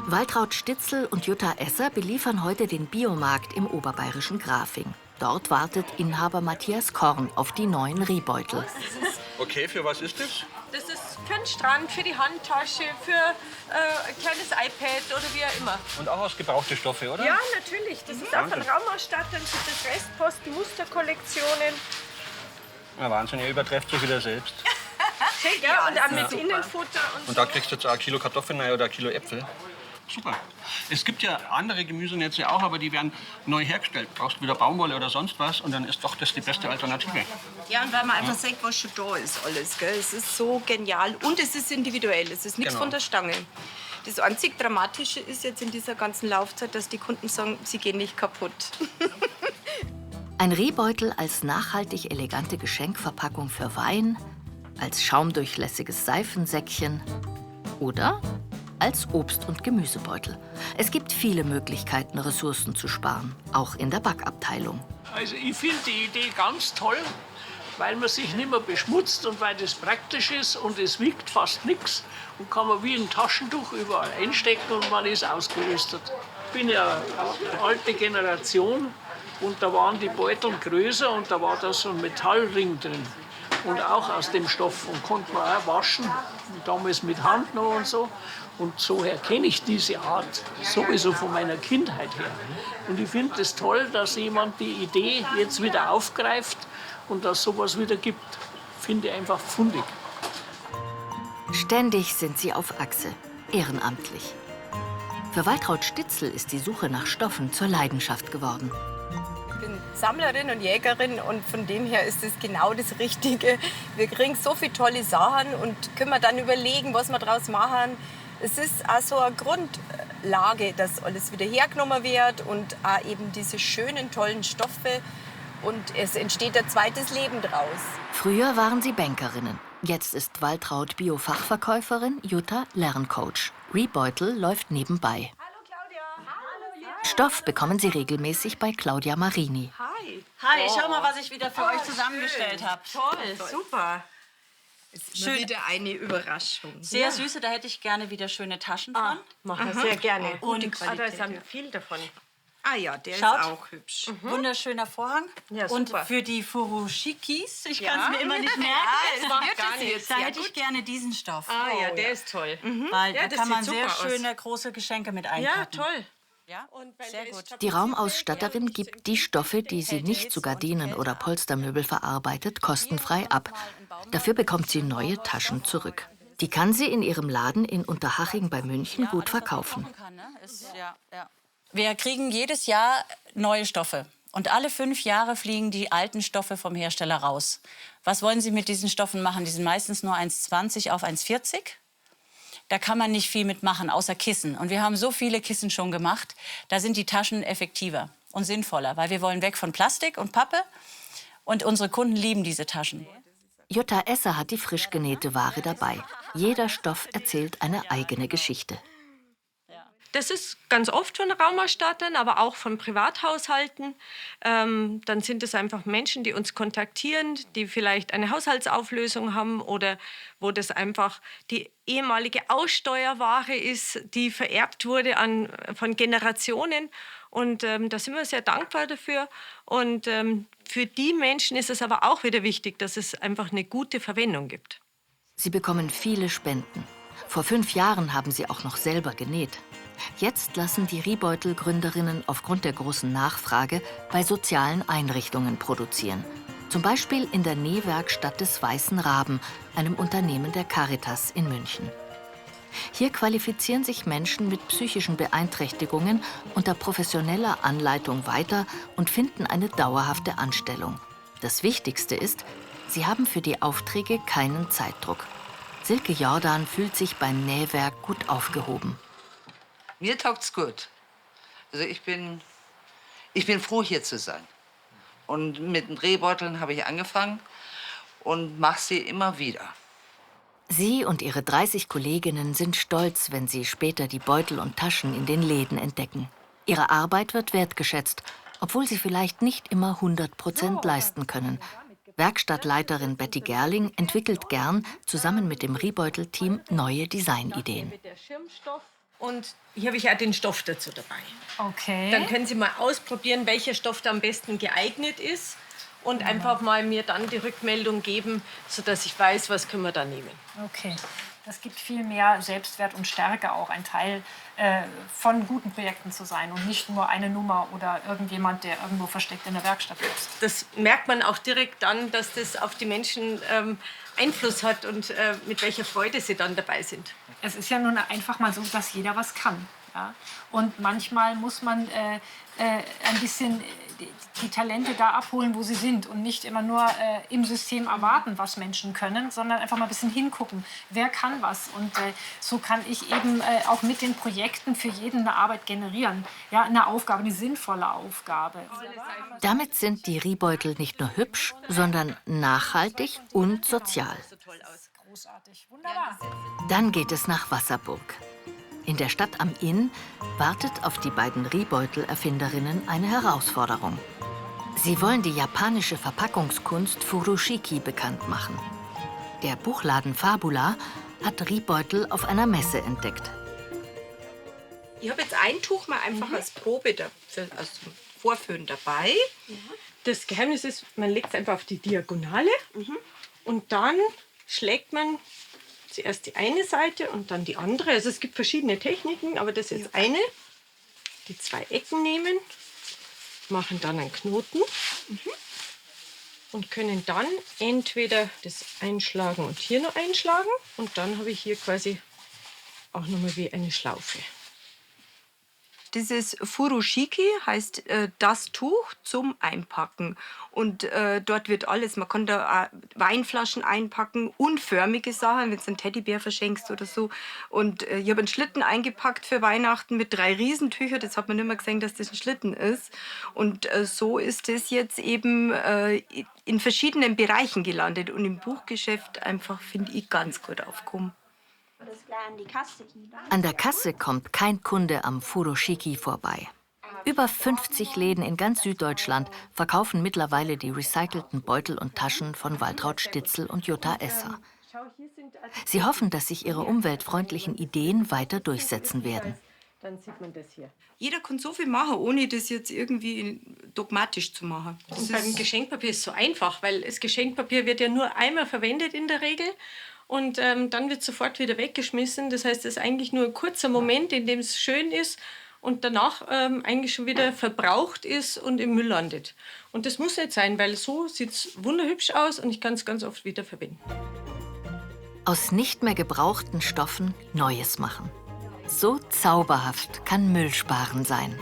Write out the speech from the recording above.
Waltraud Stitzel und Jutta Esser beliefern heute den Biomarkt im oberbayerischen Grafing. Dort wartet Inhaber Matthias Korn auf die neuen Rehbeutel. Okay, für was ist das? Das ist für den Strand, für die Handtasche, für ein kleines iPad oder wie auch immer. Und auch aus gebrauchte Stoffe, oder? Ja, natürlich. Das ist auch von Raumausstattern, sind das Restposten, Musterkollektionen. Na Wahnsinn, ihr übertrefft euch wieder selbst. Ja, und auch mit Innenfutter Und da kriegst du jetzt auch ein Kilo Kartoffeln rein oder ein Kilo Äpfel. Super. Es gibt ja andere Gemüsenetze auch, aber die werden neu hergestellt. Brauchst du wieder Baumwolle oder sonst was und dann ist doch das die beste Alternative. Ja, und weil man einfach sagt, was schon da ist alles. Gell? Es ist so genial und es ist individuell. Es ist nichts Genau. von der Stange. Das einzig Dramatische ist jetzt in dieser ganzen Laufzeit, dass die Kunden sagen, sie gehen nicht kaputt. Ein Rehbeutel als nachhaltig elegante Geschenkverpackung für Wein, als schaumdurchlässiges Seifensäckchen oder als Obst- und Gemüsebeutel. Es gibt viele Möglichkeiten, Ressourcen zu sparen, auch in der Backabteilung. Also ich finde die Idee ganz toll, weil man sich nicht mehr beschmutzt und weil das praktisch ist und es wiegt fast nichts und kann man wie ein Taschentuch überall einstecken und man ist ausgerüstet. Ich bin ja eine alte Generation und da waren die Beutel größer und da war da so ein Metallring drin. Und auch aus dem Stoff und konnte man auch waschen, damals mit Hand noch und so. Und soher kenne ich diese Art sowieso von meiner Kindheit her. Und ich finde es toll, dass jemand die Idee jetzt wieder aufgreift und dass sowas wieder gibt. Finde ich einfach fundig. Ständig sind sie auf Achse, ehrenamtlich. Für Waltraud Stitzel ist die Suche nach Stoffen zur Leidenschaft geworden. Ich bin Sammlerin und Jägerin und von dem her ist es genau das Richtige. Wir kriegen so viele tolle Sachen und können dann überlegen, was wir daraus machen. Es ist auch so eine Grundlage, dass alles wieder hergenommen wird und auch eben diese schönen, tollen Stoffe. Und es entsteht ein zweites Leben draus. Früher waren sie Bankerinnen. Jetzt ist Waltraud Bio-Fachverkäuferin, Jutta Lerncoach. Rebeutel läuft nebenbei. Hallo Claudia. Hallo. Stoff bekommen sie regelmäßig bei Claudia Marini. Hi. Hi, schau mal, was ich wieder für euch zusammengestellt habe. Toll, super. Schön. Wieder eine Überraschung. Sehr süße, da hätte ich gerne wieder schöne Taschen von. Machen wir sehr gerne. Und Da ist viel davon. Ah ja, der Schaut. ist auch hübsch. wunderschöner Vorhang. Ja, und super. für die Furoshikis, ich kann es mir immer nicht merken, es macht gar nichts. da Ja, hätte ich gut. gerne diesen Stoff. Ja, der ist toll. Weil Ja, da das kann man sieht sehr super aus. schöne große Geschenke mit Ja, einpacken. toll. Ja, sehr gut. Die Raumausstatterin gibt die Stoffe, die sie nicht zu Gardinen oder Polstermöbel verarbeitet, kostenfrei ab. Dafür bekommt sie neue Taschen zurück. Die kann sie in ihrem Laden in Unterhaching bei München gut verkaufen. Wir kriegen jedes Jahr neue Stoffe. Und alle 5 Jahre fliegen die alten Stoffe vom Hersteller raus. Was wollen Sie mit diesen Stoffen machen? Die sind meistens nur 1,20 auf 1,40. Da kann man nicht viel mitmachen, außer Kissen. Und wir haben so viele Kissen schon gemacht, da sind die Taschen effektiver und sinnvoller. Weil wir wollen weg von Plastik und Pappe. Und unsere Kunden lieben diese Taschen. Jutta Esser hat die frisch genähte Ware dabei. Jeder Stoff erzählt eine eigene Geschichte. Das ist ganz oft von Raumausstattern, aber auch von Privathaushalten. Dann sind es einfach Menschen, die uns kontaktieren, die vielleicht eine Haushaltsauflösung haben oder wo das einfach die ehemalige Aussteuerware ist, die vererbt wurde von Generationen. Und da sind wir sehr dankbar dafür. Und für die Menschen ist es aber auch wieder wichtig, dass es einfach eine gute Verwendung gibt. Sie bekommen viele Spenden. Vor 5 Jahren haben sie auch noch selber genäht. Jetzt lassen die Rehbeutel-Gründerinnen aufgrund der großen Nachfrage bei sozialen Einrichtungen produzieren. Zum Beispiel in der Nähwerkstatt des Weißen Raben, einem Unternehmen der Caritas in München. Hier qualifizieren sich Menschen mit psychischen Beeinträchtigungen unter professioneller Anleitung weiter und finden eine dauerhafte Anstellung. Das Wichtigste ist, sie haben für die Aufträge keinen Zeitdruck. Silke Jordan fühlt sich beim Nähwerk gut aufgehoben. Mir taugt's gut. Also ich bin froh, hier zu sein. Und mit den Drehbeuteln habe ich angefangen und mache sie immer wieder. Sie und ihre 30 Kolleginnen sind stolz, wenn sie später die Beutel und Taschen in den Läden entdecken. Ihre Arbeit wird wertgeschätzt, obwohl sie vielleicht nicht immer 100% leisten können. Werkstattleiterin Betty Gerling entwickelt gern zusammen mit dem Rehbeutel-Team neue Designideen. Mit der Schirmstoff. Und hier habe ich auch den Stoff dazu dabei. Okay. Dann können Sie mal ausprobieren, welcher Stoff da am besten geeignet ist. Und einfach mal mir dann die Rückmeldung geben, sodass ich weiß, was können wir da nehmen. Okay. Das gibt viel mehr Selbstwert und Stärke auch, ein Teil von guten Projekten zu sein und nicht nur eine Nummer oder irgendjemand, der irgendwo versteckt in der Werkstatt ist. Das merkt man auch direkt dann, dass das auf die Menschen Einfluss hat und mit welcher Freude sie dann dabei sind. Es ist ja nun einfach mal so, dass jeder was kann. Ja? Und manchmal muss man ein bisschen die Talente da abholen, wo sie sind und nicht immer nur im System erwarten, was Menschen können, sondern einfach mal ein bisschen hingucken, wer kann was. Und so kann ich eben auch mit den Projekten für jeden eine Arbeit generieren. Ja, eine Aufgabe, eine sinnvolle Aufgabe. Damit sind die Riebeutel nicht nur hübsch, sondern nachhaltig und sozial. Großartig, wunderbar. Dann geht es nach Wasserburg. In der Stadt am Inn wartet auf die beiden Riebeutel-Erfinderinnen eine Herausforderung. Sie wollen die japanische Verpackungskunst Furoshiki bekannt machen. Der Buchladen Fabula hat Riebeutel auf einer Messe entdeckt. Ich habe jetzt ein Tuch mal einfach als Probe als Vorführen dabei. Das Geheimnis ist, man legt es einfach auf die Diagonale und dann schlägt man zuerst die eine Seite und dann die andere. Also es gibt verschiedene Techniken, aber das ist eine. Die 2 Ecken nehmen, machen dann einen Knoten und können dann entweder das einschlagen und hier noch einschlagen und dann habe ich hier quasi auch nochmal wie eine Schlaufe. Dieses Furoshiki heißt das Tuch zum Einpacken. Und dort wird alles, man kann da auch Weinflaschen einpacken, unförmige Sachen, wenn du einen Teddybär verschenkst oder so. Und ich habe einen Schlitten eingepackt für Weihnachten mit 3 Riesentüchern. Das hat man nicht mehr gesehen, dass das ein Schlitten ist. Und so ist es jetzt eben in verschiedenen Bereichen gelandet. Und im Buchgeschäft einfach, finde ich, ganz gut aufgekommen. An der Kasse kommt kein Kunde am Furoshiki vorbei. Über 50 Läden in ganz Süddeutschland verkaufen mittlerweile die recycelten Beutel und Taschen von Waltraud Stitzel und Jutta Esser. Sie hoffen, dass sich ihre umweltfreundlichen Ideen weiter durchsetzen werden. Dann sieht man das hier. Jeder kann so viel machen, ohne das jetzt irgendwie dogmatisch zu machen. Und beim Geschenkpapier ist es so einfach, weil das Geschenkpapier wird ja nur einmal verwendet in der Regel. Und dann wird sofort wieder weggeschmissen. Das heißt, es ist eigentlich nur ein kurzer Moment, in dem es schön ist und danach eigentlich schon wieder verbraucht ist und im Müll landet. Und das muss nicht sein, weil so sieht es wunderhübsch aus und ich kann es ganz oft wieder verwenden. Aus nicht mehr gebrauchten Stoffen Neues machen. So zauberhaft kann Müllsparen sein.